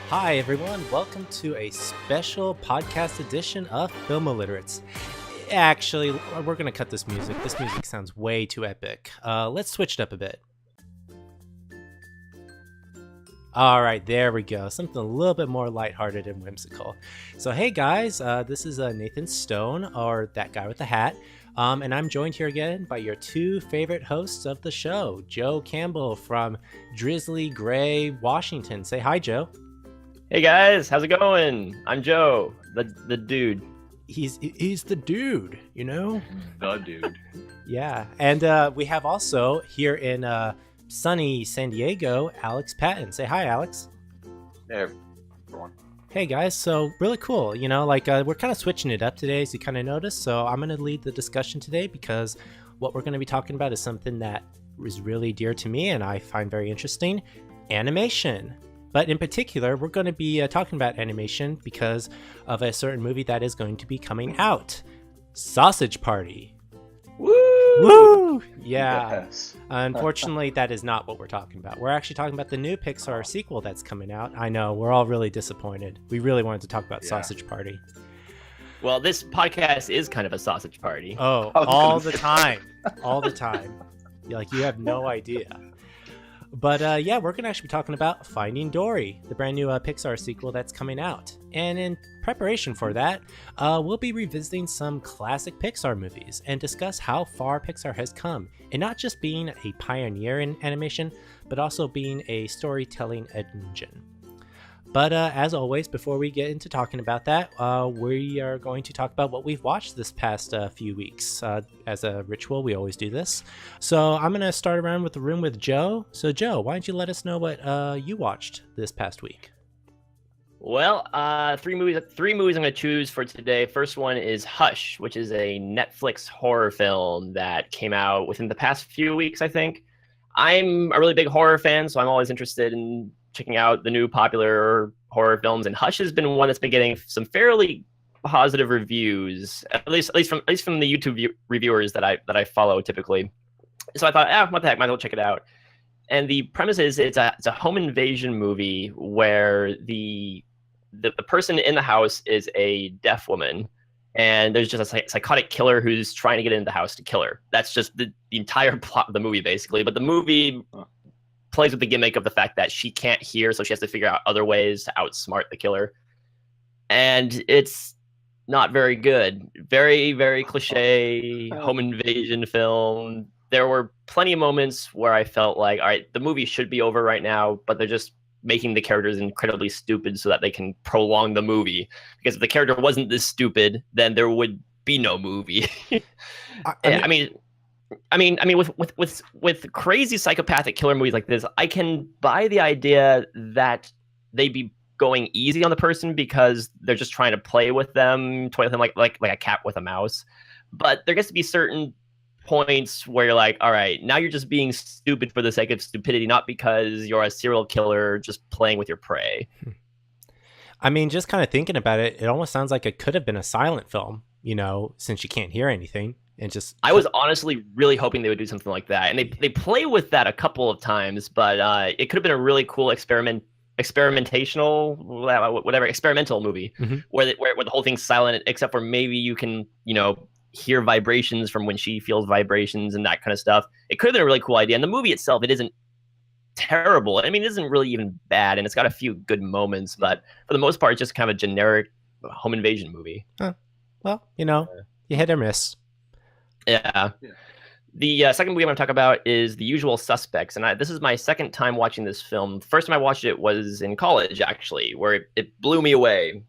Hi, everyone. Welcome to a special podcast edition of Film Illiterates. Actually, we're going to cut this music. This music sounds way too epic. Let's switch it up a bit. All right, there we go. Something a little bit more lighthearted and whimsical. So, hey, guys, this is Nathan Stone, or that guy with the hat. And I'm joined here again by your two favorite hosts of the show, Joe Campbell from Drizzly Gray, Washington. Say hi, Joe. Hey guys, how's it going? I'm Joe, the dude. He's the dude, you know? The dude. Yeah, and we have also here in sunny San Diego, Alex Patton. Say hi, Alex. Hey, everyone. Hey guys, so really cool, you know, like we're kind of switching it up today, as you kind of noticed. So I'm going to lead the discussion today because what we're going to be talking about is something that is really dear to me and I find very interesting: animation. But in particular, we're going to be talking about animation because of a certain movie that is going to be coming out. Sausage Party. Woo! Woo! Yeah. Yes. Unfortunately, that is not what we're talking about. We're actually talking about the new Pixar sequel that's coming out. I know, we're all really disappointed. We really wanted to talk about Sausage Party. Well, this podcast is kind of a sausage party. Oh, all the time. All the time. Like, you have no idea. But yeah, we're going to actually be talking about Finding Dory, the brand new Pixar sequel that's coming out. And in preparation for that, we'll be revisiting some classic Pixar movies and discuss how far Pixar has come in not just being a pioneer in animation, but also being a storytelling engine. But as always, before we get into talking about that, we are going to talk about what we've watched this past few weeks. As a ritual, we always do this. So I'm going to start around with the room with Joe. So Joe, why don't you let us know what you watched this past week? Well, three movies I'm going to choose for today. First one is Hush, which is a Netflix horror film that came out within the past few weeks, I think. I'm a really big horror fan, so I'm always interested in checking out the new popular horror films, and Hush has been one that's been getting some fairly positive reviews, at least from the YouTube reviewers that I follow typically. So I thought, what the heck, might as well check it out. And the premise is it's a home invasion movie where the person in the house is a deaf woman, and there's just a psychotic killer who's trying to get into the house to kill her. That's just the entire plot of the movie, basically. But the movie plays with the gimmick of the fact that she can't hear, so she has to figure out other ways to outsmart the killer. And it's not very good. Very, very cliche home invasion film. There were plenty of moments where I felt like, all right, the movie should be over right now, but they're just making the characters incredibly stupid so that they can prolong the movie. Because if the character wasn't this stupid, then there would be no movie. I mean, with crazy psychopathic killer movies like this, I can buy the idea that they'd be going easy on the person because they're just trying to play with them, toy with them like a cat with a mouse. But there gets to be certain points where you're like, all right, now you're just being stupid for the sake of stupidity, not because you're a serial killer just playing with your prey. I mean, just kind of thinking about it, it almost sounds like it could have been a silent film, you know, since you can't hear anything. And just I was honestly really hoping they would do something like that, and they play with that a couple of times, but it could have been a really cool experimental movie where the whole thing's silent except for maybe you can, you know, hear vibrations from when she feels vibrations and that kind of stuff. It could have been a really cool idea, and the movie itself, it isn't terrible. I mean, it isn't really even bad, and it's got a few good moments, but for the most part, it's just kind of a generic home invasion movie. Well, you know, you hit or miss. Yeah. The second movie I'm going to talk about is The Usual Suspects, and this is my second time watching this film. The first time I watched it was in college, actually, where it blew me away.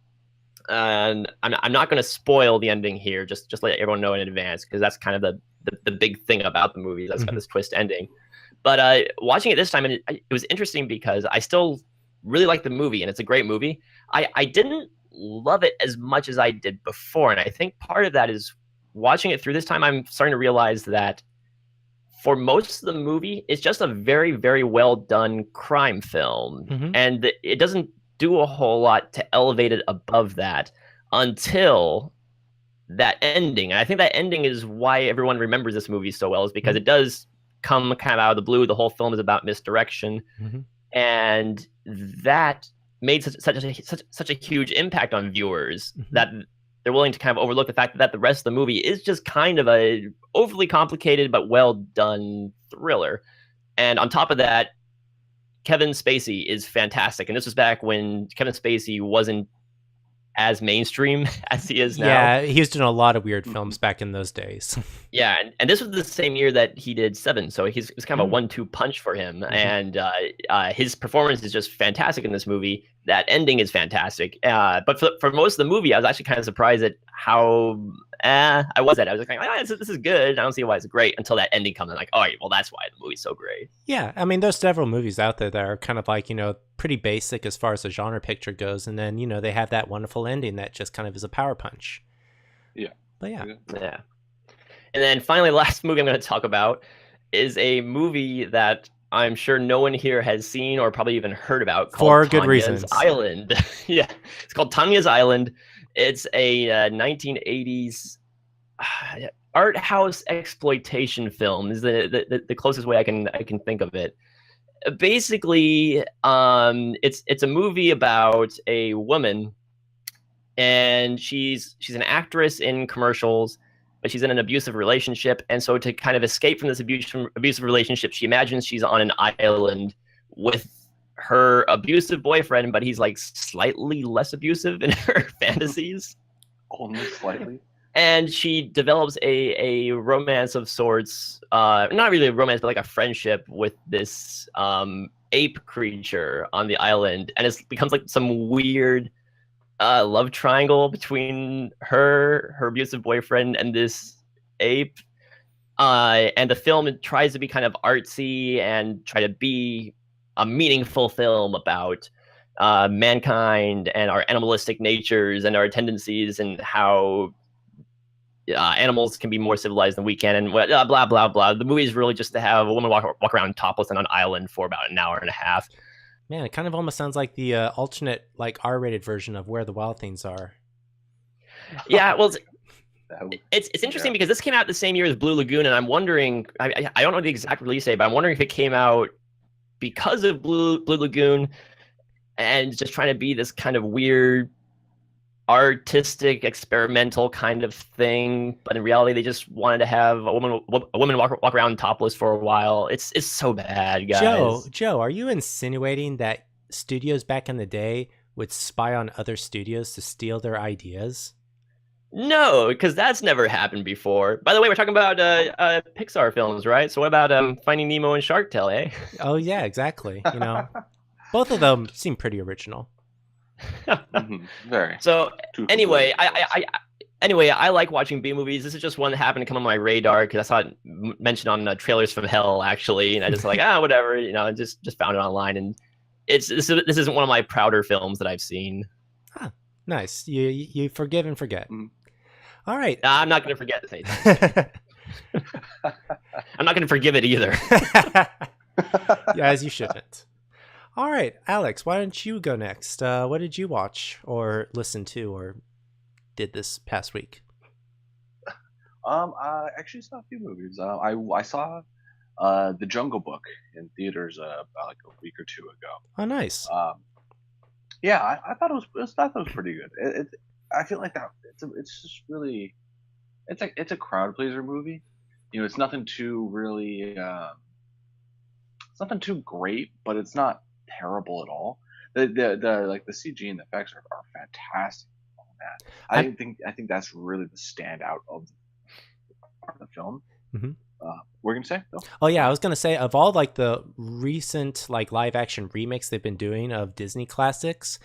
And I'm not going to spoil the ending here, just let everyone know in advance, because that's kind of the big thing about the movie. That's got this twist ending. But watching it this time, and it was interesting because I still really like the movie, and it's a great movie. I didn't love it as much as I did before, and I think part of that is watching it through this time, I'm starting to realize that for most of the movie, it's just a very, very well done crime film. And it doesn't do a whole lot to elevate it above that. until that ending. And I think that ending is why everyone remembers this movie so well, is because it does come kind of out of the blue. The whole film is about misdirection, and that made such a huge impact on viewers that they're willing to kind of overlook the fact that the rest of the movie is just kind of a overly complicated but well done thriller. And on top of that, Kevin Spacey is fantastic. And this was back when Kevin Spacey wasn't as mainstream as he is now. Yeah, he was doing a lot of weird films back in those days. Yeah, and this was the same year that he did Seven, so it was kind of a 1-2 punch for him. And his performance is just fantastic in this movie. That ending is fantastic. But for most of the movie, I was actually kind of surprised at how I was at. I was like, this is good. I don't see why it's great, until that ending comes. I'm like, all right, well, that's why the movie's so great. Yeah, I mean, there's several movies out there that are kind of like, pretty basic as far as the genre picture goes, and then they have that wonderful ending that just kind of is a power punch. Yeah. But yeah. And then finally, the last movie I'm going to talk about is a movie that I'm sure no one here has seen or probably even heard about, called For good Tanya's reasons. Island. Yeah, it's called Tanya's Island. It's a 1980s art house exploitation film. Is the closest way I can think of it. Basically, it's a movie about a woman, and she's an actress in commercials, but she's in an abusive relationship. And so to kind of escape from this abusive relationship, she imagines she's on an island with her abusive boyfriend, but he's like slightly less abusive in her fantasies. Only slightly. And she develops a romance of sorts, not really a romance, but like a friendship with this ape creature on the island. And it becomes like some weird love triangle between her abusive boyfriend, and this ape. And the film tries to be kind of artsy and try to be a meaningful film about mankind and our animalistic natures and our tendencies, and how animals can be more civilized than we can, and blah, blah, blah. The movie is really just to have a woman walk around topless on an island for about an hour and a half. Man, it kind of almost sounds like the alternate, like R-rated version of Where the Wild Things Are. Yeah, well, it's interesting because this came out the same year as Blue Lagoon, and I'm wondering, I don't know the exact release date, but I'm wondering if it came out because of Blue Lagoon and just trying to be this kind of weird, artistic, experimental kind of thing, but in reality, they just wanted to have a woman walk around topless for a while. It's so bad, guys. Joe, are you insinuating that studios back in the day would spy on other studios to steal their ideas? No, because that's never happened before. By the way, we're talking about Pixar films, right? So what about Finding Nemo and Shark Tale, eh? Oh yeah, exactly. Both of them seem pretty original. Very. So anyway, I like watching B movies. This is just one that happened to come on my radar because I saw it mentioned on Trailers from Hell, actually, and I just like whatever, just found it online, and this isn't one of my prouder films that I've seen. Huh. Nice. You forgive and forget. All right. I'm not going to forget I'm not going to forgive it either. Yeah, as you shouldn't. All right, Alex, why don't you go next? What did you watch or listen to or did this past week? I actually saw a few movies. I saw The Jungle Book in theaters about like a week or two ago. Oh, nice. Yeah, I thought it was pretty good. I feel like that it's just really it's a crowd pleaser movie. It's nothing too really it's nothing too great, but it's not terrible at all. The like the CG and the effects are fantastic on that. I think that's really the standout of the film. Mm-hmm. We're gonna say? No? Oh yeah, I was gonna say, of all like the recent like live action remakes they've been doing of Disney classics,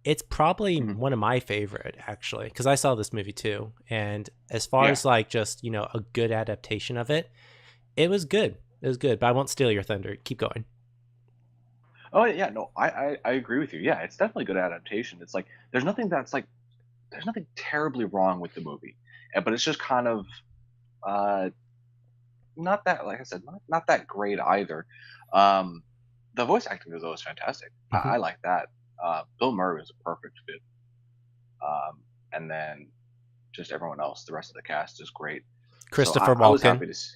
it's probably one of my favorite, actually, because I saw this movie too. And as far as like just a good adaptation of it, it was good. It was good, but I won't steal your thunder. Keep going. Oh yeah, no, I agree with you. Yeah, it's definitely a good adaptation. It's like there's nothing terribly wrong with the movie, but it's just kind of not that, like I said, not that great either. The voice acting is always fantastic. I like that. Bill Murray was a perfect fit, and then just everyone else, the rest of the cast is great. Christopher I was Walken. happy to see.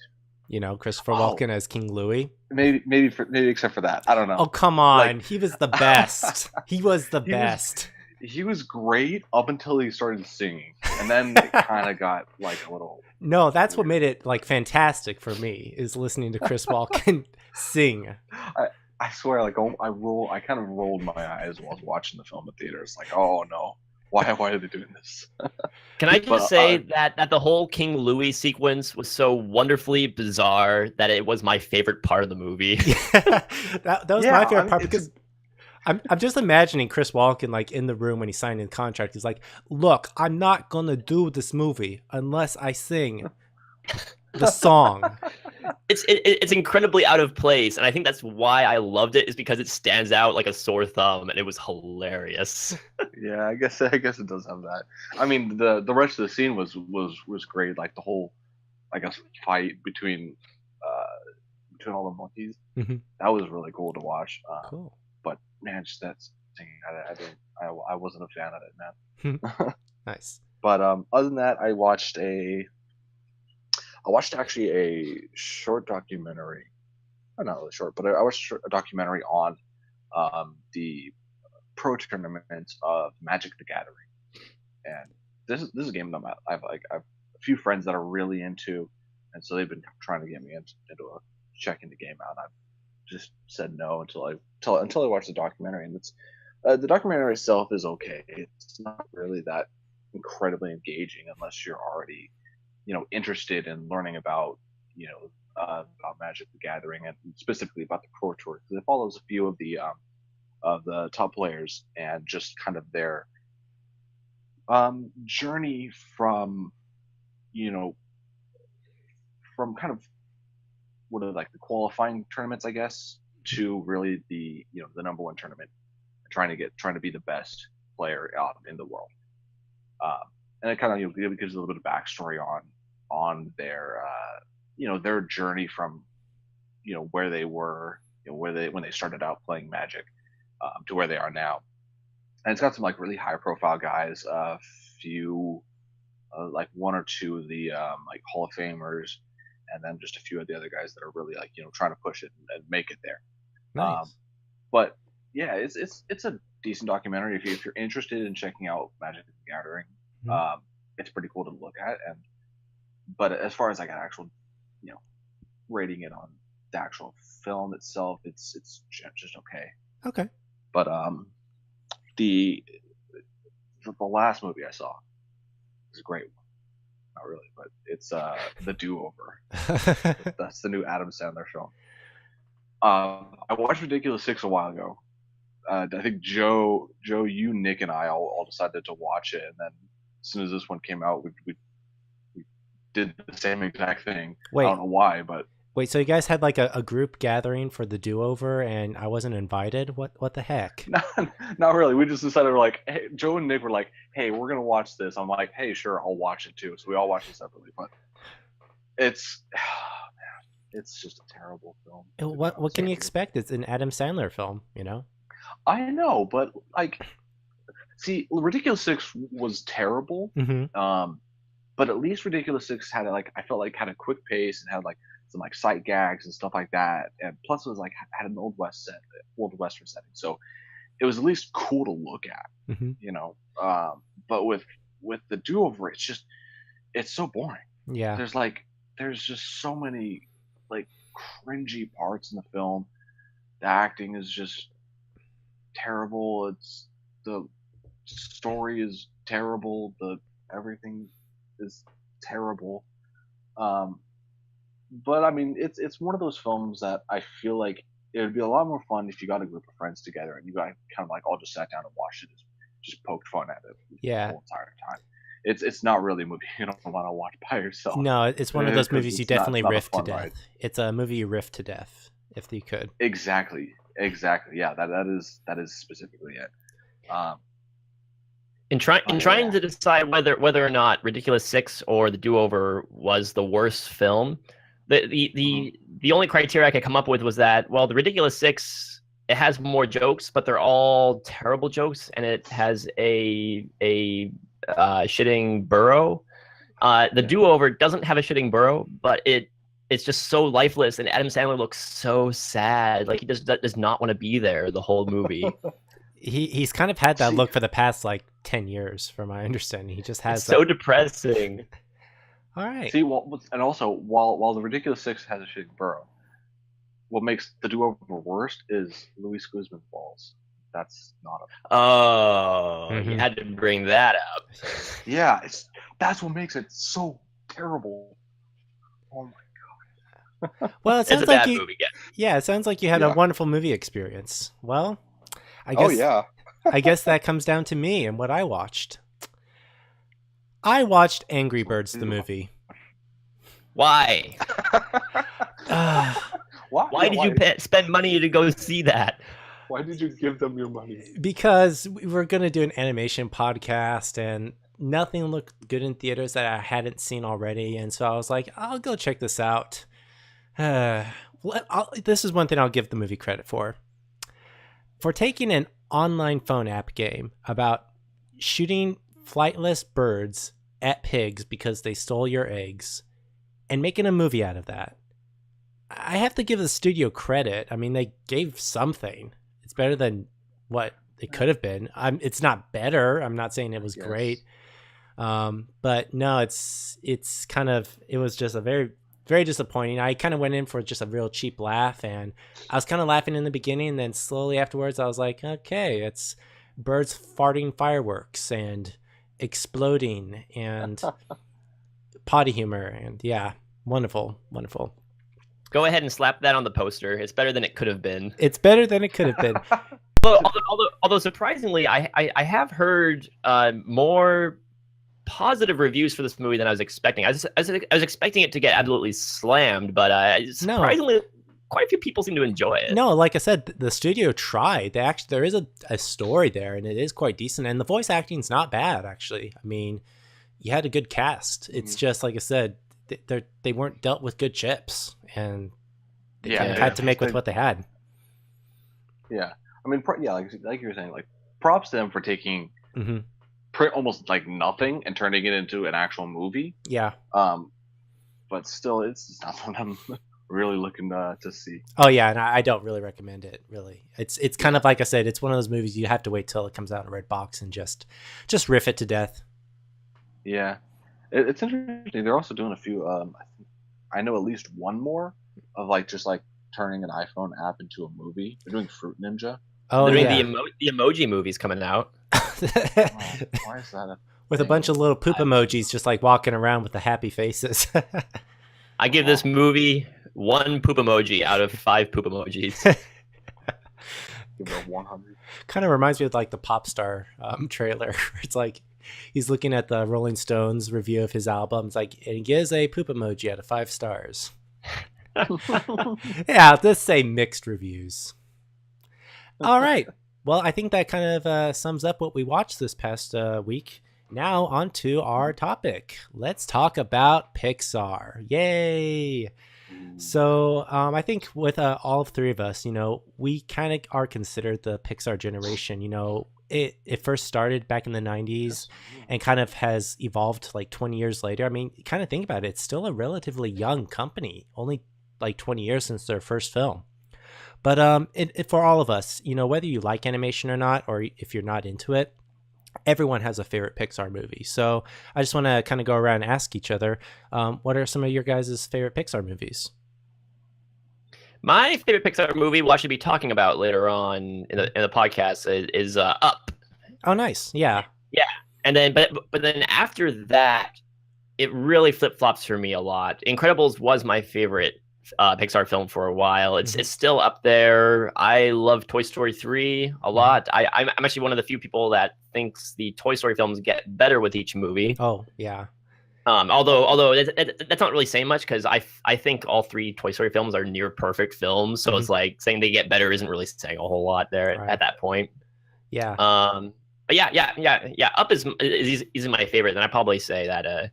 Christopher Walken as King Louis. Maybe except for that. I don't know. Oh, come on. He was the best. He was the best. He was great up until he started singing. And then it kind of got like a little... No, that's what made it like fantastic for me, is listening to Chris Walken sing. I swear, like, I kind of rolled my eyes while I was watching the film at theaters. Like, oh no. Why are they doing this? Can I just say that the whole King Louis sequence was so wonderfully bizarre that it was my favorite part of the movie? that was my favorite part, because I'm just imagining Chris Walken like in the room when he signed the contract. He's like, "Look, I'm not gonna do this movie unless I sing the song." It's incredibly out of place, and I think that's why I loved it, is because it stands out like a sore thumb, and it was hilarious. Yeah, I guess it does have that. I mean, the rest of the scene was great. Like the whole, I guess, fight between all the monkeys. Mm-hmm. That was really cool to watch. Cool. But man, just that singing, I wasn't a fan of it, man. Nice. But other than that, I watched actually a short documentary. Not really short, but I watched a documentary on the pro tournament of Magic the Gathering. And this is a game that I've a few friends that are really into, and so they've been trying to get me into checking the game out. I've just said no until I watch the documentary, and it's the documentary itself is okay. It's not really that incredibly engaging unless you're already interested in learning about about Magic the Gathering, and specifically about the Pro Tour, because it follows a few of the top players and just kind of their journey from kind of what are like the qualifying tournaments, I guess, to really the the number one tournament, trying to be the best player out in the world. And it kind of gives a little bit of backstory on their their journey from where they were, when they started out playing Magic, to where they are now. And it's got some like really high profile guys, a few like one or two of the like Hall of Famers, and then just a few of the other guys that are really like trying to push it and make it there. Nice. But yeah, it's a decent documentary if you're interested in checking out Magic the Gathering. Mm-hmm. It's pretty cool to look at, but as far as like an actual rating it on the actual film itself, it's just okay. Okay. But the last movie I saw is a great one. Not really, but it's The Do-Over. That's the new Adam Sandler film. I watched Ridiculous 6 a while ago. I think Joe, you, Nick, and I all decided to watch it, and then as soon as this one came out, we did the same exact thing. Wait. I don't know why, but Wait, so you guys had like a group gathering for the do-over and I wasn't invited? What the heck? Not really. We just decided, we're like, hey, Joe and Nick were like, hey, we're going to watch this. I'm like, hey, sure, I'll watch it too. So we all watched it separately, but it's just a terrible film. What can you expect? It's an Adam Sandler film, I know, but like, see, Ridiculous 6 was terrible. Mm-hmm. But at least Ridiculous 6 had I felt like had a quick pace and had like some like sight gags and stuff like that, and plus it was like had an old western setting, so it was at least cool to look at. Mm-hmm. But with the Do-Over, it's so boring. Yeah, there's just so many like cringy parts in the film. The acting is just terrible. The story is terrible. Everything is terrible. But I mean, it's one of those films that I feel like it would be a lot more fun if you got a group of friends together and you guys kind of like all just sat down and watched it, just poked fun at it the whole entire time. It's not really a movie you don't want to watch by yourself. No, it's one of those movies you definitely riff to death. Ride. It's a movie you riff to death if you could. Exactly. Yeah, that is specifically it. In trying to decide whether or not Ridiculous 6 or The Do-Over was the worst film, the only criteria I could come up with was that, well, The Ridiculous 6, it has more jokes, but they're all terrible jokes, and it has a shitting burrow. The do-over doesn't have a shitting burrow, but it's just so lifeless, and Adam Sandler looks so sad. Like he just does not want to be there the whole movie. He's kind of had that look for the past like 10 years, from my understanding. He just has it's so depressing. All right. See, and also while the Ridiculous Six has a shitting burrow, what makes the do-over worst is Luis Guzman's balls. That's not a. Oh, you had to bring that up. Yeah, that's what makes it so terrible. Oh my god. Well, it sounds it's a like bad movie. Yeah, it sounds like you had a wonderful movie experience. Well, I guess. Oh yeah. I guess that comes down to me and what I watched. I watched Angry Birds the movie. Why? Why did you spend money to go see that? Why did you give them your money? Because we were going to do an animation podcast and nothing looked good in theaters that I hadn't seen already. And so I was like, I'll go check this out. This is one thing I'll give the movie credit for. For taking an online phone app game about shooting flightless birds at pigs because they stole your eggs and making a movie out of that. I have to give the studio credit. I mean, they gave something. It's better than what it could have been. It's not better. I'm not saying it was great. But no, it was just a very, very disappointing. I kind of went in for just a real cheap laugh, and I was kind of laughing in the beginning, and then slowly afterwards I was like, okay, it's birds farting fireworks and exploding and potty humor, and yeah, wonderful. Go ahead and slap that on the poster. It's better than it could have been. It's better than it could have been. Although surprisingly, I have heard more positive reviews for this movie than I was expecting. I was expecting it to get absolutely slammed, but surprisingly, quite a few people seem to enjoy it. No, like I said, the studio tried. There is a story there, and it is quite decent. And the voice acting's not bad, actually. I mean, you had a good cast. It's just like I said, they weren't dealt with good chips, and they kind of had to make with what they had. Yeah, I mean, like you were saying, like props to them for taking almost like nothing and turning it into an actual movie. Yeah. But still, it's not what I'm really looking to see. Oh yeah, and I don't really recommend it. Really, it's kind of like I said, it's one of those movies you have to wait till it comes out in Redbox and just riff it to death. Yeah, it's interesting. They're also doing a few. I know at least one more of just turning an iPhone app into a movie. They're doing Fruit Ninja. Oh, they're yeah. doing the emoji movies coming out. Why is that? With a bunch of little poop emojis just walking around with the happy faces. I give this movie 1 poop emoji out of 5 poop emojis. Give it a 100. Kind of reminds me of the Pop Star trailer. It's he's looking at the Rolling Stones review of his album. It's and he gives a poop emoji out of 5 stars. Yeah, let's say mixed reviews. All right. Well, I think that kind of sums up what we watched this past week. Now on to our topic. Let's talk about Pixar. Yay! So I think with all 3 of us, we kind of are considered the Pixar generation. It first started back in the 90s and kind of has evolved 20 years later. I mean, kind of think about it. It's still a relatively young company, only 20 years since their first film. But for all of us, whether you like animation or not, or if you're not into it, everyone has a favorite Pixar movie. So I just want to kind of go around and ask each other, what are some of your guys' favorite Pixar movies? My favorite Pixar movie, we'll actually be talking about later on in the podcast, is Up. Oh, nice. Yeah. Yeah. And then, but then after that, it really flip-flops for me a lot. Incredibles was my favorite Pixar film for a while. It's still up there. I love Toy Story 3 a lot. I'm actually one of the few people that thinks the Toy Story films get better with each movie. Oh, yeah. Although that's not really saying much, because I think all 3 Toy Story films are near perfect films. So it's saying they get better isn't really saying a whole lot there at that point. Yeah. But yeah. Up is easily my favorite. Then I probably say that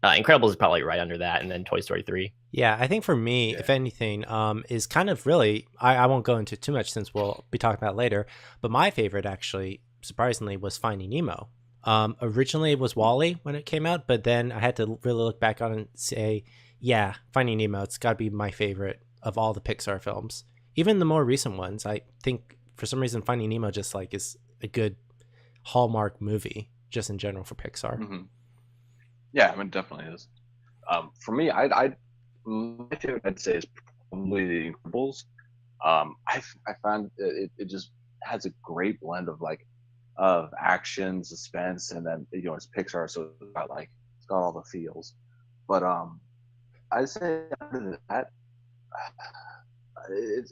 Incredibles is probably right under that, and then Toy Story 3. Yeah, I think for me, if anything, is kind of really, I won't go into too much since we'll be talking about it later, but my favorite actually, surprisingly, was Finding Nemo. Originally, it was Wall-E when it came out, but then I had to really look back on it and say, yeah, Finding Nemo, it's got to be my favorite of all the Pixar films. Even the more recent ones, I think for some reason Finding Nemo just like is a good hallmark movie just in general for Pixar. Mm-hmm. Yeah, I mean, it definitely is. For me, I my favorite I'd say is probably The Incredibles. I found it just has a great blend of action, suspense, and then it's Pixar, so it's got all the feels. But I'd say other than that, it's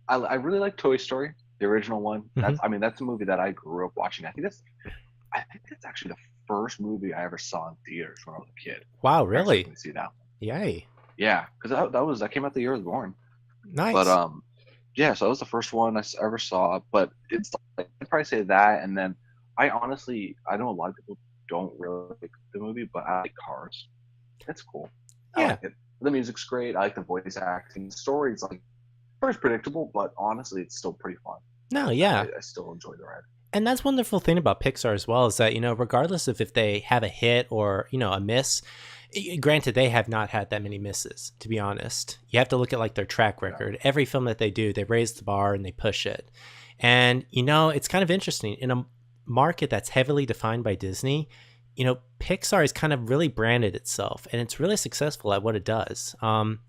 I really like Toy Story, the original one. Mhm. That's a movie that I grew up watching. I think that's actually the first movie I ever saw in theaters when I was a kid. Wow, My parents took really? me to see that one. Yay. Yeah, because that came out the year I was born. Nice. But yeah, so that was the first one I ever saw. But it's like, I'd probably say that, and then I know a lot of people don't really like the movie, but I like Cars. It's cool. I Yeah. like it. The music's great. I like the voice acting. The story's predictable, but honestly, it's still pretty fun. No, yeah. I still enjoy the ride. And that's wonderful thing about Pixar as well is that, regardless of if they have a hit or, a miss, granted, they have not had that many misses, to be honest. You have to look at like their track record. Every film that they do, they raise the bar and they push it. And, it's kind of interesting. In a market that's heavily defined by Disney, Pixar has kind of really branded itself and it's really successful at what it does. And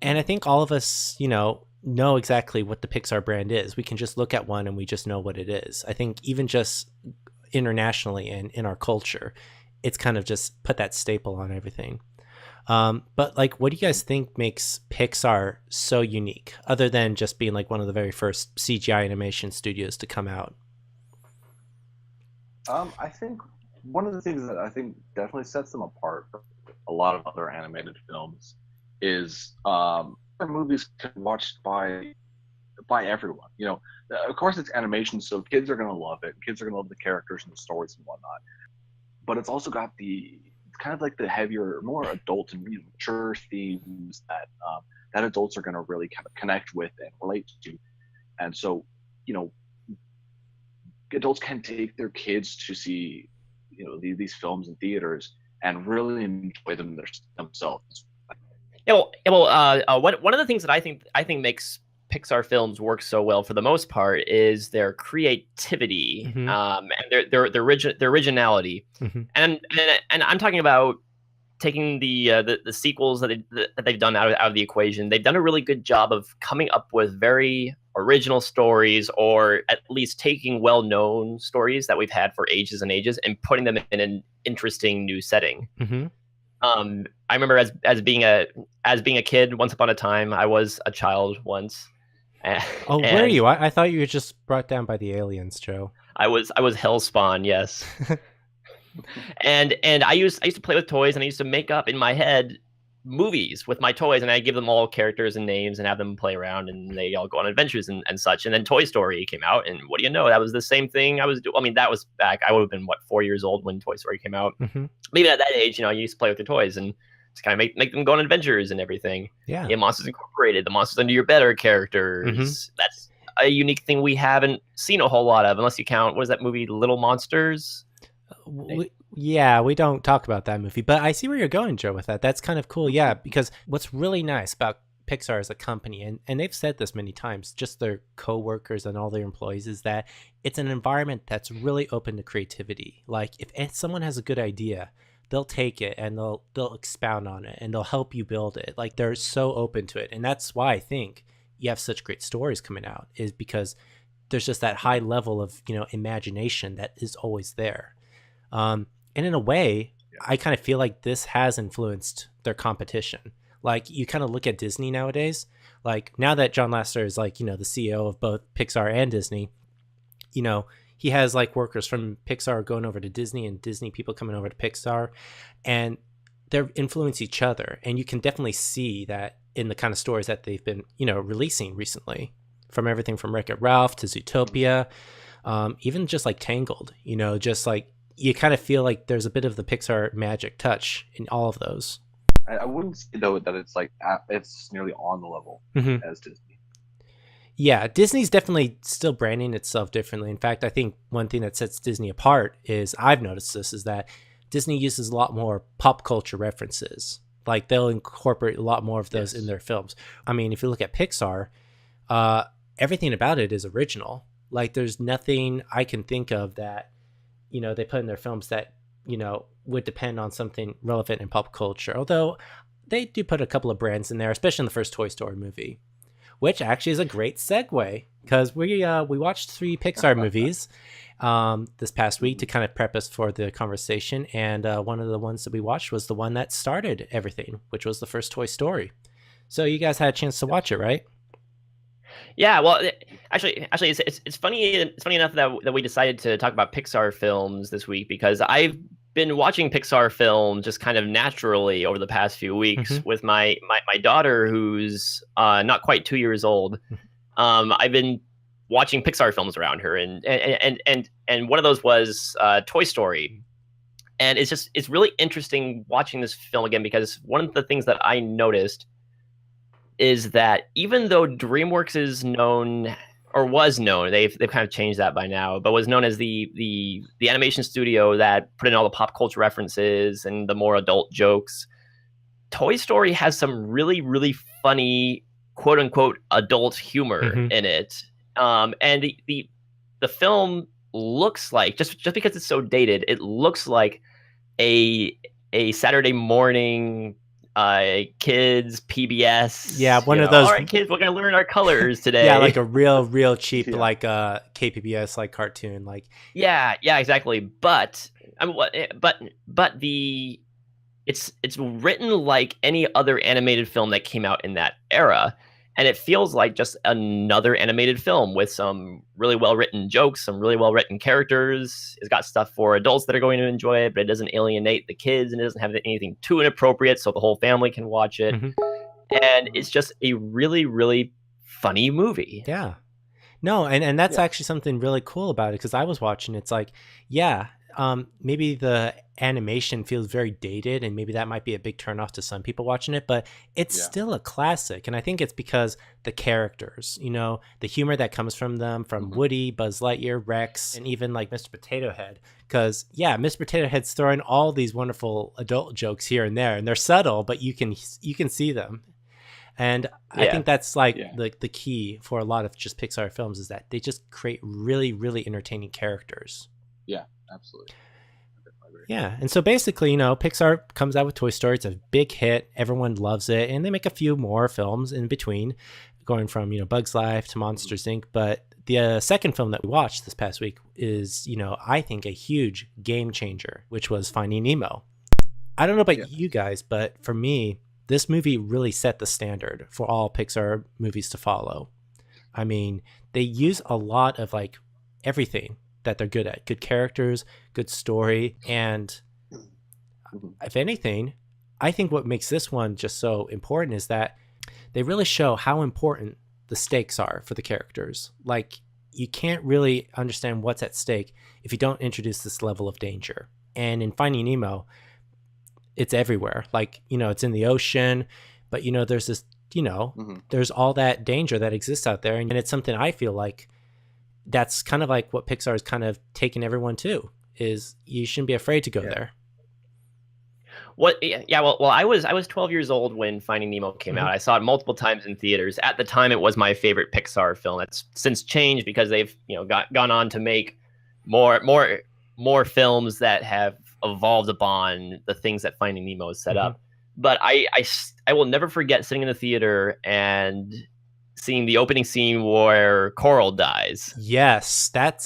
I think all of us, know exactly what the Pixar brand is. We can just look at one and we just know what it is. I think even just internationally and in our culture, it's kind of just put that staple on everything. But like, what do you guys think makes Pixar so unique other than just being like one of the very first CGI animation studios to come out? I think one of the things that I think definitely sets them apart from a lot of other animated films is their movies can be watched by everyone. Of course it's animation, so kids are gonna love it. Kids are gonna love the characters and the stories and whatnot. But it's also got the kind of like the heavier, more adult and mature themes that adults are gonna really kind of connect with and relate to. And so, adults can take their kids to see these films in theaters and really enjoy them themselves. One of the things that I think makes Pixar films work so well for the most part is their creativity, Mhm. And their originality. Mhm. And I'm talking about taking the sequels that they've done out of the equation. They've done a really good job of coming up with very original stories, or at least taking well-known stories that we've had for ages and ages and putting them in an interesting new setting. Mhm. I remember as being a kid once upon a time. I was a child once. Oh, were you? I thought you were just brought down by the aliens, Joe. I was Hellspawn, yes. and I used to play with toys, and I used to make up in my head movies with my toys, and I give them all characters and names and have them play around, and they all go on adventures and such. And then Toy Story came out, and what do you know? That was the same thing I was doing. I mean, that was back. I would have been 4 years old when Toy Story came out. Mm-hmm. Maybe at that age, you used to play with your toys and just kind of make them go on adventures and everything. Yeah. Monsters Incorporated, the Monsters Under Your Bed are characters. Mm-hmm. That's a unique thing we haven't seen a whole lot of, unless you count, what is that movie, Little Monsters? We don't talk about that movie, but I see where you're going, Joe, with that. That's kind of cool. Yeah, because what's really nice about Pixar as a company, and they've said this many times, just their co-workers and all their employees, is that it's an environment that's really open to creativity. Like if someone has a good idea, they'll take it and they'll expound on it and they'll help you build it. Like they're so open to it. And that's why I think you have such great stories coming out, is because there's just that high level of, imagination that is always there. And in a way, I kind of feel like this has influenced their competition. Like you kind of look at Disney nowadays, like now that John Lasseter is like, the CEO of both Pixar and Disney, he has like workers from Pixar going over to Disney and Disney people coming over to Pixar, and they're influence each other. And you can definitely see that in the kind of stories that they've been, releasing recently, from everything from Wreck-It Ralph to Zootopia, even just like Tangled, just like, you kind of feel like there's a bit of the Pixar magic touch in all of those. I wouldn't say though that it's like it's nearly on the level as Disney. Yeah, Disney's definitely still branding itself differently. In fact, I think one thing that sets Disney apart is, I've noticed this, is that Disney uses a lot more pop culture references. Like they'll incorporate a lot more of those in Yes. their films. I mean, if you look at Pixar, uh, everything about it is original. Like there's nothing I can think of that, they put in their films that, would depend on something relevant in pop culture. Although they do put a couple of brands in there, especially in the first Toy Story movie, which actually is a great segue because we watched 3 Pixar movies this past week to kind of prep us for the conversation, and one of the ones that we watched was the one that started everything, which was the first Toy Story. So you guys had a chance to watch it, right? Yeah, well, actually, it's funny. It's funny enough that we decided to talk about Pixar films this week because I've been watching Pixar films just kind of naturally over the past few weeks with my daughter, who's not quite 2 years old. I've been watching Pixar films around her, and one of those was Toy Story. And it's really interesting watching this film again because one of the things that I noticed is that even though DreamWorks is known or was known, they've kind of changed that by now, but was known as the animation studio that put in all the pop culture references and the more adult jokes, Toy Story has some really, really funny quote unquote adult humor in it. And the film looks like, just because it's so dated, it looks like a Saturday morning kids PBS. Yeah, one of those. All right, kids, we're gonna learn our colors today. Yeah, like a real cheap like KPBS like cartoon, like. Yeah, exactly. But it's written like any other animated film that came out in that era. And it feels like just another animated film with some really well-written jokes, some really well-written characters. It's got stuff for adults that are going to enjoy it, but it doesn't alienate the kids and it doesn't have anything too inappropriate, so the whole family can watch it. And it's just a really, really funny movie. Yeah. No, and that's actually something really cool about it because I was watching. It's like, maybe the animation feels very dated and maybe that might be a big turnoff to some people watching it, but it's still a classic. And I think it's because the characters, the humor that comes from them, from Woody, Buzz Lightyear, Rex, and even like Mr. Potato Head. Because Mr. Potato Head's throwing all these wonderful adult jokes here and there, and they're subtle, but you can see them. And I think that's like the key for a lot of just Pixar films is that they just create really, really entertaining characters. Yeah, absolutely. Yeah, and so basically, Pixar comes out with Toy Story. It's a big hit. Everyone loves it, and they make a few more films in between, going from Bugs Life to Monsters Inc. But the second film that we watched this past week is, I think, a huge game changer, which was Finding Nemo. I don't know about you guys, but for me, this movie really set the standard for all Pixar movies to follow. I mean, they use a lot of like everything that they're good at. Good characters, good story, and if anything, I think what makes this one just so important is that they really show how important the stakes are for the characters. Like, you can't really understand what's at stake if you don't introduce this level of danger. And in Finding Nemo, it's everywhere. Like, it's in the ocean, but there's this, there's all that danger that exists out there. And it's something I feel like that's kind of like what Pixar is kind of taking everyone to, is you shouldn't be afraid to go there. Well, I was 12 years old when Finding Nemo came out. I saw it multiple times in theaters. At the time, it was my favorite Pixar film. That's since changed because they've gone on to make more films that have evolved upon the things that Finding Nemo has set up. But I will never forget sitting in the theater and seeing the opening scene where Coral dies. Yes, that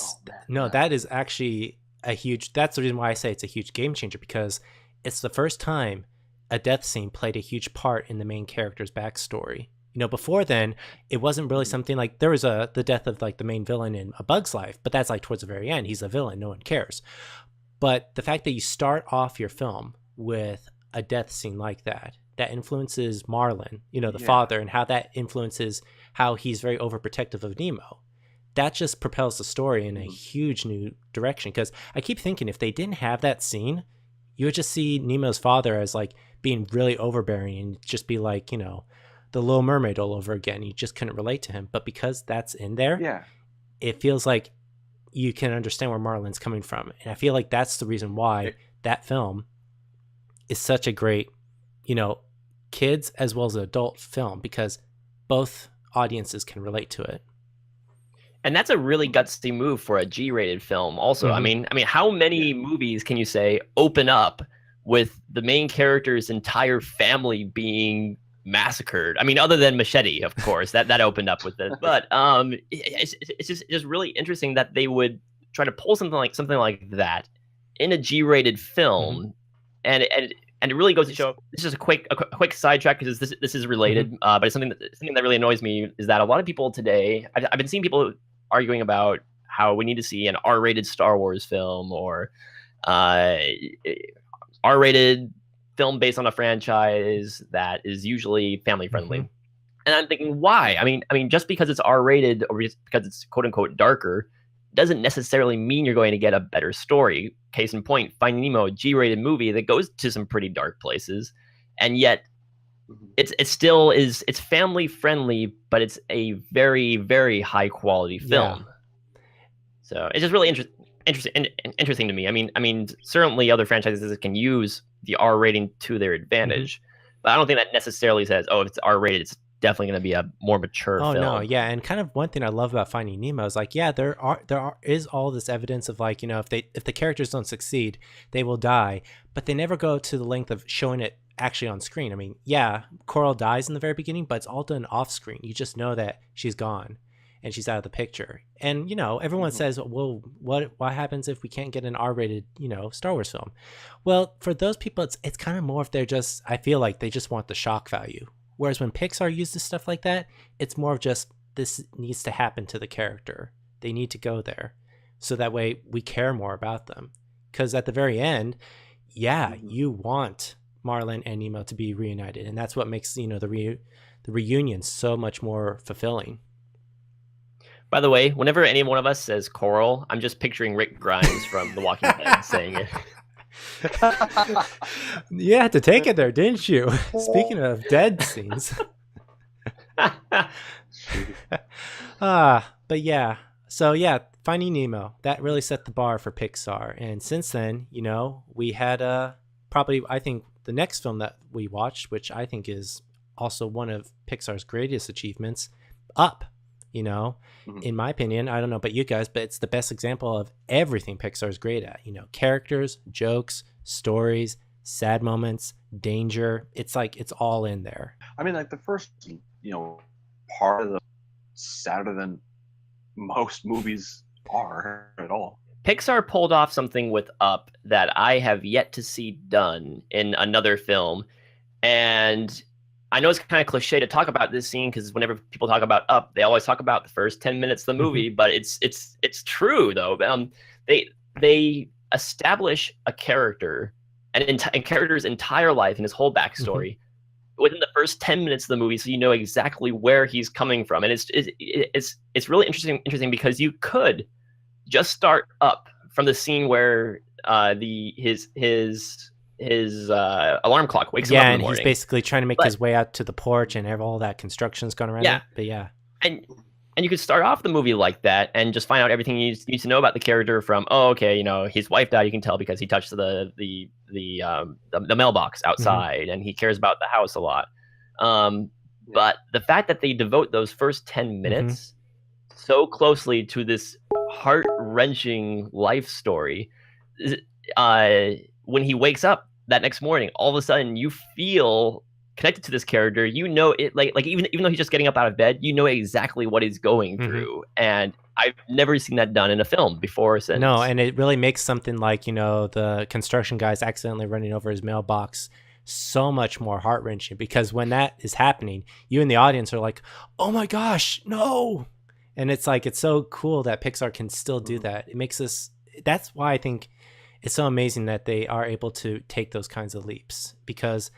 is actually that's the reason why I say it's a huge game changer, because it's the first time a death scene played a huge part in the main character's backstory. Before then, it wasn't really something like, there was the death of like the main villain in A Bug's Life, but that's like towards the very end. He's a villain, no one cares. But the fact that you start off your film with a death scene like that influences Marlin, the father, and how that influences how he's very overprotective of Nemo. That just propels the story in a huge new direction. Because I keep thinking, if they didn't have that scene, you would just see Nemo's father as like being really overbearing and just be like, the The Little Mermaid all over again. You just couldn't relate to him. But because that's in there, Yeah. it feels like you can understand where Marlon's coming from. And I feel like that's the reason why that film is such a great, kids as well as an adult film, because both audiences can relate to it. And that's a really gutsy move for a G-rated film. Also, I mean, how many movies can you say open up with the main character's entire family being massacred? I mean, other than Machete, of course, that opened up with it. But it's just really interesting that they would try to pull something like that in a G-rated film, and it really goes to show. This is a quick sidetrack because this is related, but it's something that really annoys me is that a lot of people today, I've been seeing people arguing about how we need to see an R-rated Star Wars film or R-rated film based on a franchise that is usually family friendly. And I'm thinking, why? I mean, just because it's R-rated or just because it's quote unquote darker doesn't necessarily mean you're going to get a better story. Case in point, Finding Nemo, a G-rated movie that goes to some pretty dark places, and yet it still is. It's family friendly, but it's a very, very high quality film. Yeah. So it's just really interesting to me. I mean, certainly other franchises can use the R rating to their advantage, but I don't think that necessarily says, oh, if it's R rated, it's definitely going to be a more mature film. No, yeah, and kind of one thing I love about Finding Nemo is like, yeah, there is all this evidence of like, if the characters don't succeed, they will die, but they never go to the length of showing it actually on screen. I mean, yeah, Coral dies in the very beginning, but it's all done off screen. You just know that she's gone and she's out of the picture. And everyone says, well, what happens if we can't get an R-rated Star Wars film? Well, for those people, it's kind of more if I feel like they just want the shock value. Whereas when Pixar uses stuff like that, it's more of just, this needs to happen to the character. They need to go there. So that way we care more about them. Because at the very end, you want Marlin and Nemo to be reunited. And that's what makes, the reunion so much more fulfilling. By the way, whenever any one of us says Coral, I'm just picturing Rick Grimes from The Walking Dead saying it. You had to take it there, didn't you? Speaking of dead scenes. But yeah. So yeah, Finding Nemo, that really set the bar for Pixar. And since then, we had probably, I think, the next film that we watched, which I think is also one of Pixar's greatest achievements, Up. In my opinion, I don't know about you guys, but it's the best example of everything Pixar is great at. Characters, jokes, stories, sad moments, danger. It's like it's all in there. I mean, like the first, part of the sadder than most movies are at all. Pixar pulled off something with Up that I have yet to see done in another film, and I know it's kind of cliche to talk about this scene because whenever people talk about Up, they always talk about the first 10 minutes of the movie, but it's true though. They establish a character and character's entire life and his whole backstory within the first 10 minutes of the movie, so you know exactly where he's coming from, and it's really interesting because you could just start Up from the scene where his alarm clock wakes him up in the morning. He's basically trying to make his way out to the porch and have all that construction's going around it. But and you could start off the movie like that and just find out everything you need to know about the character from, his wife died, you can tell because he touched the mailbox outside and he cares about the house a lot. But the fact that they devote those first 10 minutes so closely to this heart-wrenching life story, when he wakes up that next morning, all of a sudden you feel connected to this character. It like even though he's just getting up out of bed, you know exactly what he's going through. And I've never seen that done in a film before or since. No, and it really makes something like, the construction guys accidentally running over his mailbox so much more heart-wrenching, because when that is happening, you in the audience are like, oh my gosh, no. And it's like, it's so cool that Pixar can still do that. It makes us, that's why I think it's so amazing that they are able to take those kinds of leaps, because,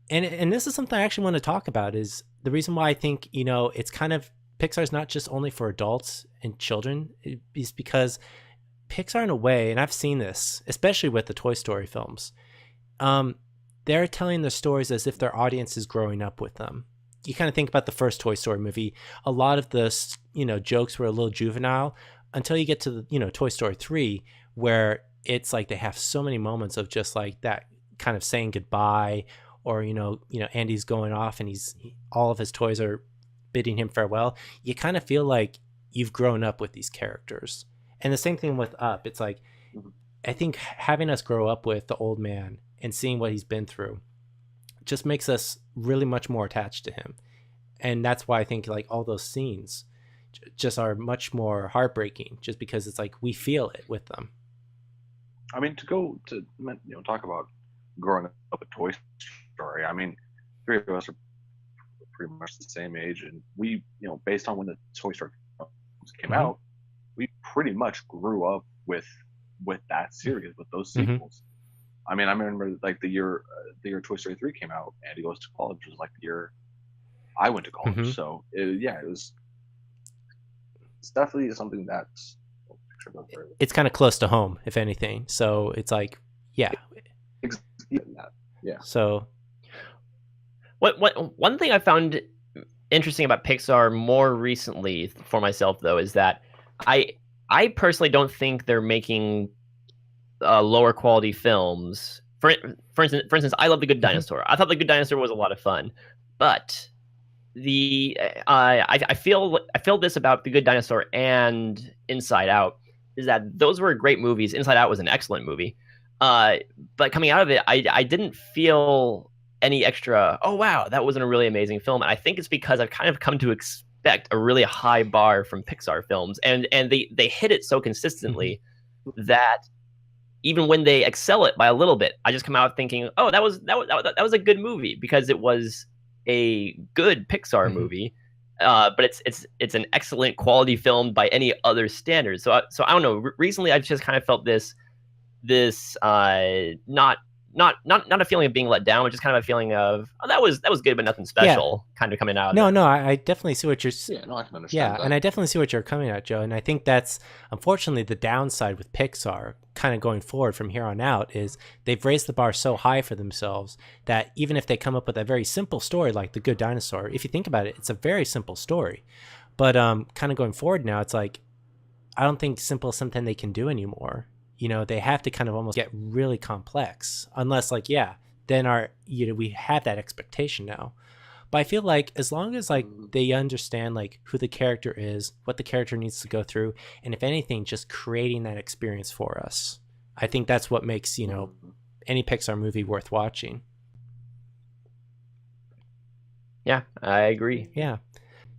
and this is something I actually want to talk about, is the reason why I think, it's kind of, Pixar's not just only for adults and children, is because Pixar, in a way, and I've seen this, especially with the Toy Story films, they're telling their stories as if their audience is growing up with them. you kind of think about the first Toy Story movie, a lot of the, jokes were a little juvenile until you get to the, Toy Story 3, where it's like they have so many moments of just like that kind of saying goodbye, or, Andy's going off and all of his toys are bidding him farewell. You kind of feel like you've grown up with these characters. And the same thing with Up. It's like, I think having us grow up with the old man and seeing what he's been through just makes us really much more attached to him. And that's why I think like all those scenes just are much more heartbreaking, just because it's like we feel it with them. I mean, to talk about growing up with Toy Story. I mean, three of us are pretty much the same age, and we, based on when the Toy Story films came out, we pretty much grew up with that series, with those sequels. I mean, I remember like the year Toy Story 3 came out, Andy Goes to College was like the year I went to college. So it's definitely something that's it's kind of close to home, if anything. So it's like, yeah. So one thing I found interesting about Pixar more recently for myself, though, is that I personally don't think they're making lower quality films. For instance, I love The Good Dinosaur. I thought The Good Dinosaur was a lot of fun, but I feel this about The Good Dinosaur and Inside Out, is that those were great movies. Inside Out was an excellent movie, but coming out of it, I didn't feel any extra, oh wow, that wasn't a really amazing film. And I think it's because I've kind of come to expect a really high bar from Pixar films, and they hit it so consistently that even when they excel it by a little bit, I just come out thinking, oh, that was a good movie, because it was a good Pixar movie. But it's an excellent quality film by any other standards. So I don't know. Recently, I've just kind of felt this not a feeling of being let down, but just kind of a feeling of, oh, that was good, but nothing special, kind of coming out. No, I definitely see what you're. Yeah, no, I can understand. Yeah, and I definitely see what you're coming at, Joe. And I think that's unfortunately the downside with Pixar, kind of going forward from here on out, is they've raised the bar so high for themselves that even if they come up with a very simple story like The Good Dinosaur, if you think about it, it's a very simple story. But kind of going forward now, it's like, I don't think simple is something they can do anymore. They have to kind of almost get really complex, unless like, then we have that expectation now. But I feel like as long as like they understand like who the character is, what the character needs to go through, and if anything, just creating that experience for us, I think that's what makes, any Pixar movie worth watching. Yeah, I agree. Yeah.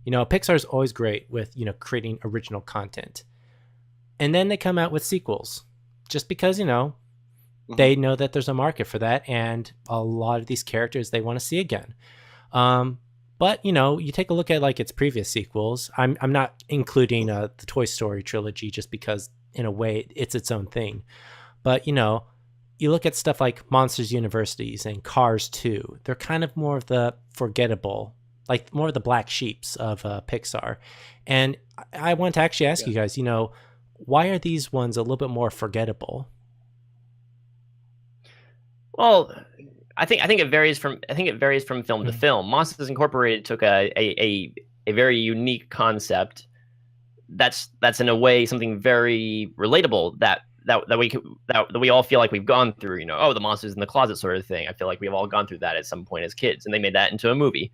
Pixar's always great with, creating original content. And then they come out with sequels. Just because, they know that there's a market for that, and a lot of these characters they want to see again. But, you take a look at like its previous sequels. I'm not including the Toy Story trilogy just because in a way it's its own thing. But, you look at stuff like Monsters Universities and Cars 2. They're kind of more of the forgettable, like more of the black sheeps of Pixar. And I want to actually ask you guys, why are these ones a little bit more forgettable? Well, I think it varies from film to film. Monsters Incorporated took a very unique concept that's in a way something very relatable that we all feel like we've gone through. The monsters in the closet sort of thing. I feel like we've all gone through that at some point as kids, and they made that into a movie.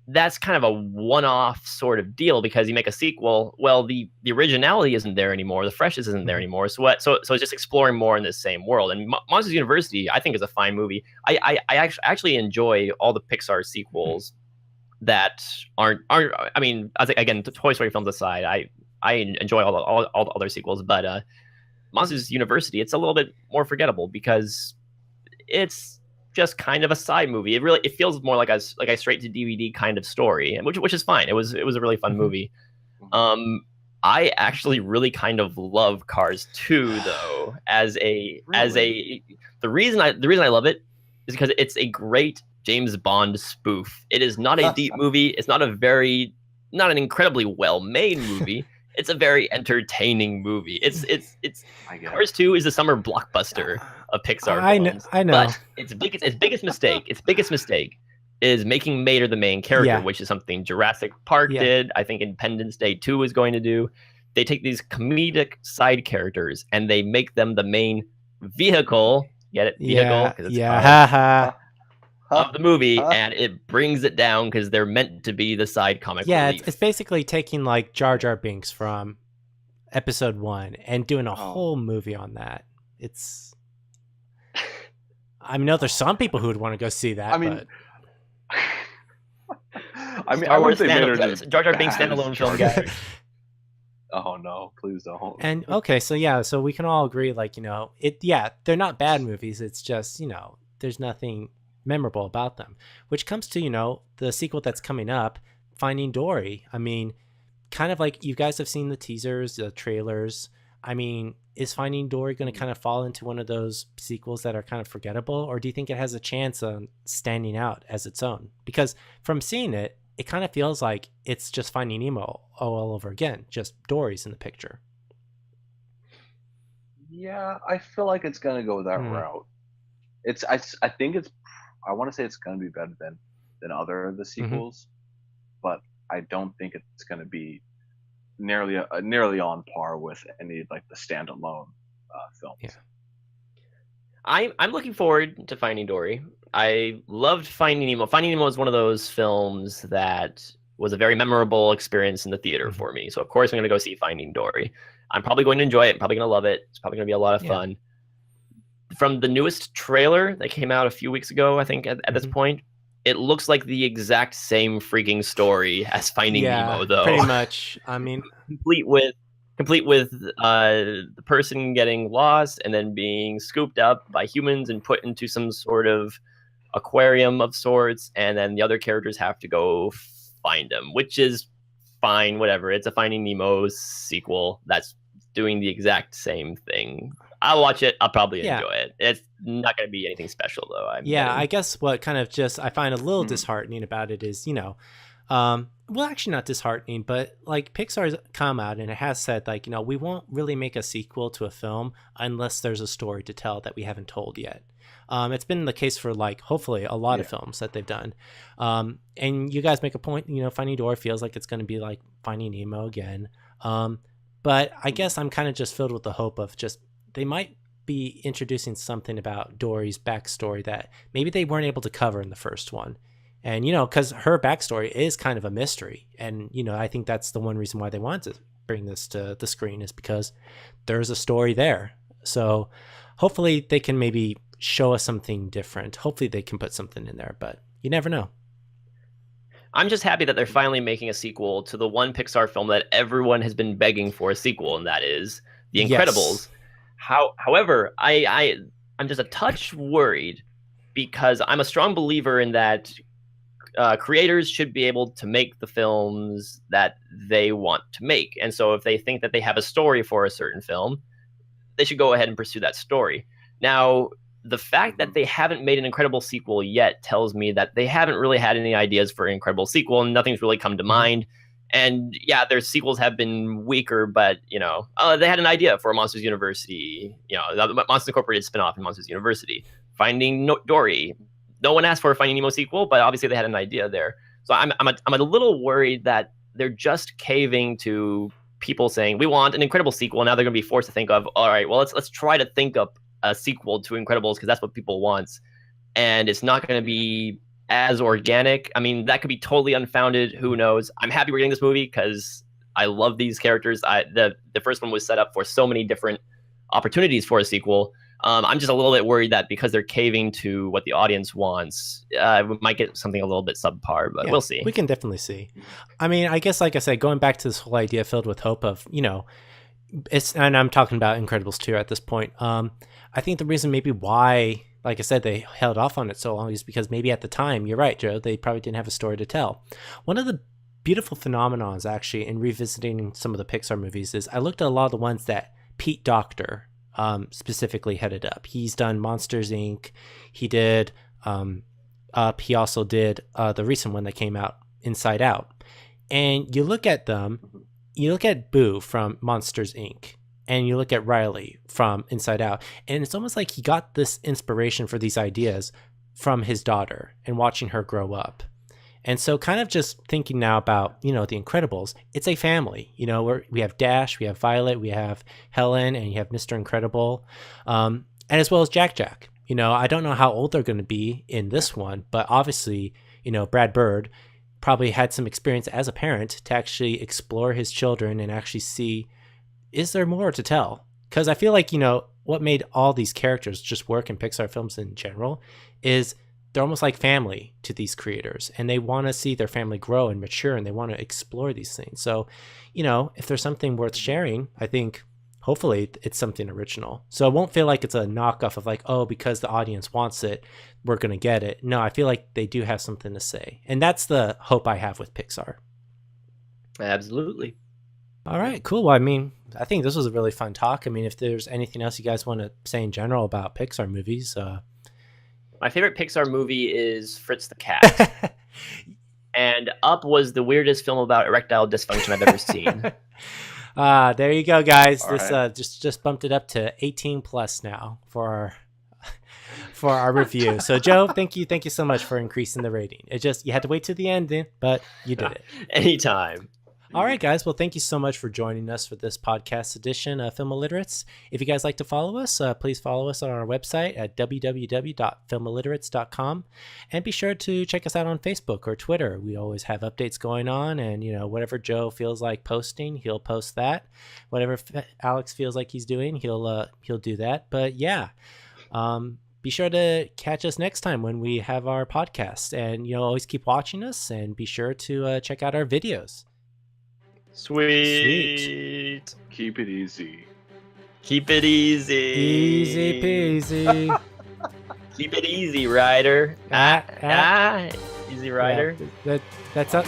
That's kind of a one-off sort of deal, because you make a sequel, well, the originality isn't there anymore, the freshness isn't there anymore. So it's just exploring more in this same world. And Monsters University, I think, is a fine movie. I actually enjoy all the Pixar sequels that aren't. I mean, again, the Toy Story films aside, I enjoy all the other sequels, but Monsters University, it's a little bit more forgettable because it's just kind of a side movie. It feels more like a straight to DVD kind of story, which is fine. It was a really fun movie. I actually really kind of love Cars 2 though, the reason I love it is because it's a great James Bond spoof. It is not a deep movie. It's not an incredibly well-made movie. It's a very entertaining movie. It's Cars 2 is a summer blockbuster of Pixar films. I know. But its biggest mistake is making Mater the main character, Yeah. which is something Jurassic Park Yeah. did. I think Independence Day 2 is going to do. They take these comedic side characters and they make them the main vehicle. Get it? Vehicle, because it's Yeah. cars, Ha of the movie, and it brings it down because they're meant to be the side comic relief. It's basically taking like Jar Jar Binks from episode 1 and doing a whole movie on that. It's, I know there's some people who would want to go see that. I mean, but... I wouldn't say Mater Jar Jar Binks standalone film, guys. Oh no, please don't. And okay, so we can all agree, like, you know, they're not bad movies. It's just, you know, there's nothing memorable about them, which comes to, you know, the sequel that's coming up, Finding Dory. I mean, kind of like you guys have seen the teasers, the trailers. I mean, is Finding Dory going to kind of fall into one of those sequels that are kind of forgettable, or do you think it has a chance of standing out as its own? Because from seeing it, it kind of feels like it's just Finding Nemo all over again, just Dory's in the picture. Yeah, I feel like it's gonna go that route. I think I want to say it's gonna be better than other of the sequels, but I don't think it's gonna be nearly on par with any like the standalone films. Yeah. I'm looking forward to Finding Dory. I loved Finding Nemo. Finding Nemo is one of those films that was a very memorable experience in the theater for me. So of course I'm going to go see Finding Dory. I'm probably going to enjoy it. I'm probably going to love it. It's probably going to be a lot of fun. From the newest trailer that came out a few weeks ago, I think at this point, it looks like the exact same freaking story as Finding Nemo, though. Pretty much. I mean, complete with the person getting lost and then being scooped up by humans and put into some sort of aquarium of sorts, and then the other characters have to go find him, which is fine, whatever. It's a Finding Nemo sequel that's doing the exact same thing. I'll watch it. I'll probably enjoy it. It's not going to be anything special, though. I guess what kind of just I find a little disheartening about it is, you know, well, actually not disheartening, but like Pixar's come out and it has said, like, you know, we won't really make a sequel to a film unless there's a story to tell that we haven't told yet. It's been the case for like hopefully a lot of films that they've done. And you guys make a point, you know, Finding Dory feels like it's going to be like Finding Nemo again. But I guess I'm kind of just filled with the hope of just they might be introducing something about Dory's backstory that maybe they weren't able to cover in the first one. And, you know, because her backstory is kind of a mystery. And, you know, I think that's the one reason why they wanted to bring this to the screen is because there's a story there. So hopefully they can maybe show us something different. Hopefully they can put something in there, but you never know. I'm just happy that they're finally making a sequel to the one Pixar film that everyone has been begging for a sequel, and that is The Incredibles. However, I'm just a touch worried because I'm a strong believer in that creators should be able to make the films that they want to make. And so if they think that they have a story for a certain film, they should go ahead and pursue that story. Now, the fact that they haven't made an Incredible sequel yet tells me that they haven't really had any ideas for an Incredible sequel, and nothing's really come to mind. And yeah, their sequels have been weaker, but, you know, they had an idea for Monsters University, you know, the Monsters Incorporated spinoff in Monsters University. Finding Dory. No one asked for a Finding Nemo sequel, but obviously they had an idea there. So I'm a little worried that they're just caving to people saying, we want an Incredible sequel. Now they're going to be forced to think of, all right, well, let's try to think up a sequel to Incredibles because that's what people want. And it's not going to be as organic. I mean, that could be totally unfounded. Who knows? I'm happy we're getting this movie because I love these characters. The first one was set up for so many different opportunities for a sequel. I'm just a little bit worried that because they're caving to what the audience wants, we might get something a little bit subpar, but we'll see. We can definitely see. I mean, I guess, like I said, going back to this whole idea filled with hope of, you know, and I'm talking about Incredibles 2 at this point. I think the reason maybe why, like I said, they held off on it so long is because maybe at the time, you're right, Joe, they probably didn't have a story to tell. One of the beautiful phenomenons, actually, in revisiting some of the Pixar movies is I looked at a lot of the ones that Pete Docter specifically headed up. He's done Monsters, Inc. He did Up. He also did the recent one that came out, Inside Out. And you look at them, you look at Boo from Monsters, Inc., and you look at Riley from Inside Out, and it's almost like he got this inspiration for these ideas from his daughter and watching her grow up. And so kind of just thinking now about, The Incredibles, it's a family, we have Dash, we have Violet, we have Helen, and you have Mr. Incredible, and as well as Jack Jack. I don't know how old they're going to be in this one, but obviously, Brad Bird probably had some experience as a parent to actually explore his children and actually see, is there more to tell? Because I feel like, what made all these characters just work in Pixar films in general is they're almost like family to these creators, and they want to see their family grow and mature, and they want to explore these things. So, if there's something worth sharing, I think hopefully it's something original. So it won't feel like it's a knockoff of like, oh, because the audience wants it, we're going to get it. No, I feel like they do have something to say. And that's the hope I have with Pixar. Absolutely. All right, cool. Well, I think this was a really fun talk. If there's anything else you guys want to say in general about Pixar movies, my favorite Pixar movie is Fritz the Cat. And Up was the weirdest film about erectile dysfunction I've ever seen. There you go, guys. All This right. just bumped it up to 18 plus now for our review. So Joe, thank you so much for increasing the rating. You had to wait to the end, but you did it. Anytime. All right, guys. Well, thank you so much for joining us for this podcast edition of Film Illiterates. If you guys like to follow us, please follow us on our website at www.filmilliterates.com, and be sure to check us out on Facebook or Twitter. We always have updates going on, and whatever Joe feels like posting, he'll post that. Whatever Alex feels like he's doing, he'll do that. But yeah, be sure to catch us next time when we have our podcast, and always keep watching us, and be sure to check out our videos. Sweet. Keep it easy. Keep it easy. Easy peasy. Keep it easy, Ryder. Easy Ryder. Yeah, that's up.